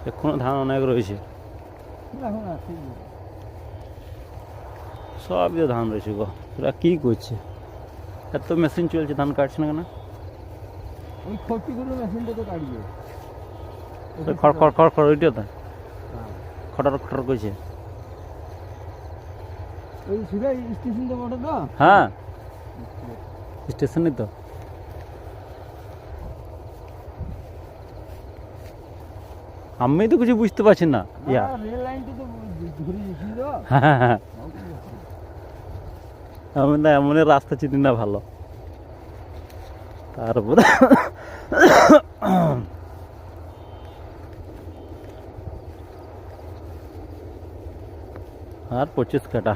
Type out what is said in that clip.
এখনো ধান অনেক রয়েছে, এখন আছে সবই তো ধান রয়েছে গো। ওরা কী করছে? এত মেশিন চলছে, ধান কাটছে না কেন? ওই খড়টিগুলো মেশিনটা তো কাটবে। ওই খড় খড় খড় খড় ওইটা তো হ্যাঁ, খটার খটার করছে। ওই সুরাই স্টেশনটা বটে তো। হ্যাঁ, স্টেশনে তো। আমি তো কিছু বুঝতে পারছি না। ইয়া রেল লাইনটা তো ধরে দিয়েছি তো। হ্যাঁ হ্যাঁ, আমি না এমনই রাস্তা চিনি না ভালো। তারপরে আর 25 কাটা।